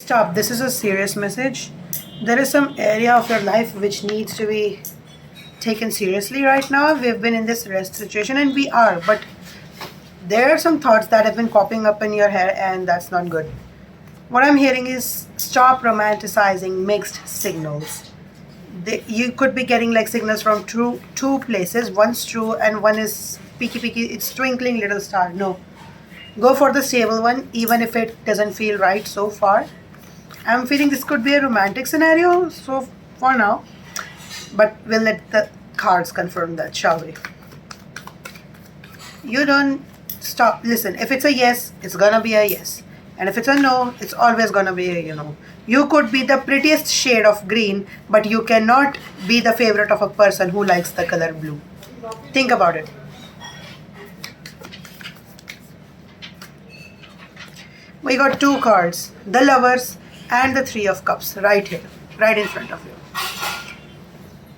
Stop. This is a serious message. There is some area of your life which needs to be taken seriously right now. We've been in this rest situation and we are, but there are some thoughts that have been popping up in your head and that's not good. What I'm hearing is stop romanticizing mixed signals. You could be getting like signals from two places. One's true and one is peaky peaky. It's twinkling little star. No. Go for the stable one even if it doesn't feel right so far. I'm feeling this could be a romantic scenario so for now. But we'll let the cards confirm that, shall we? You don't stop. Listen, if it's a yes, it's gonna be a yes. And if it's a no, it's always gonna be a no. You could be the prettiest shade of green, but you cannot be the favorite of a person who likes the color blue. Think about it. We got two cards, the Lovers and the Three of Cups, right here, right in front of you.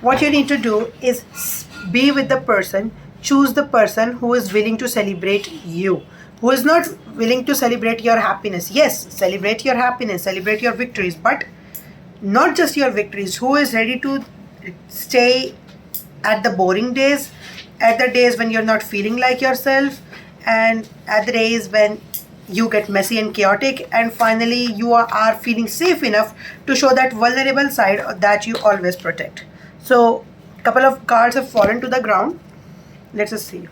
What you need to do is be with the person, choose the person who is willing to celebrate you, who is not willing to celebrate your happiness. Yes, celebrate your happiness, celebrate your victories, but not just your victories, who is ready to stay at the boring days, at the days when you're not feeling like yourself, and at the days when you get messy and chaotic, and finally you are feeling safe enough to show that vulnerable side that you always protect. So a couple of cards have fallen to the ground. Let's just see.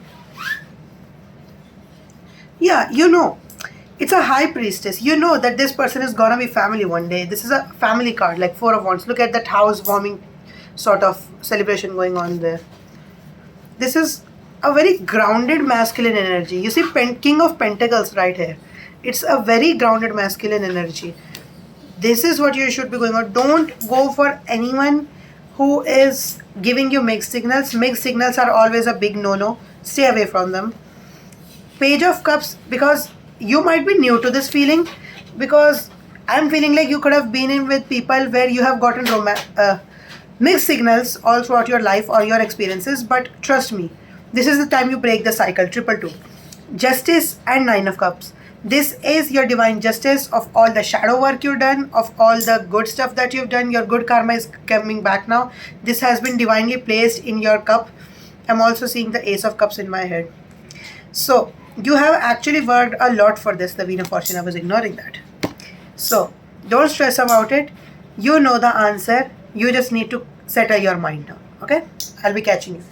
Yeah, you know, it's a High Priestess. You know that this person is gonna be family one day. This is a family card, like Four of Wands. Look at that housewarming sort of celebration going on there. This is a very grounded masculine energy. You see King of Pentacles right here. It's a very grounded masculine energy. This is what you should be going on. Don't go for anyone who is giving you mixed signals. Mixed signals are always a big no-no. Stay away from them. Page of Cups, because you might be new to this feeling, because I'm feeling like you could have been in with people where you have gotten mixed signals all throughout your life or your experiences, but trust me, this is the time you break the cycle. Triple two. Justice and Nine of Cups. This is your divine justice of all the shadow work you've done, of all the good stuff that you've done. Your good karma is coming back now. This has been divinely placed in your cup. I'm also seeing the Ace of Cups in my head. So you have actually worked a lot for this, the Wheel of Fortune. I was ignoring that. So don't stress about it. You know the answer. You just need to settle your mind down. Okay? I'll be catching you.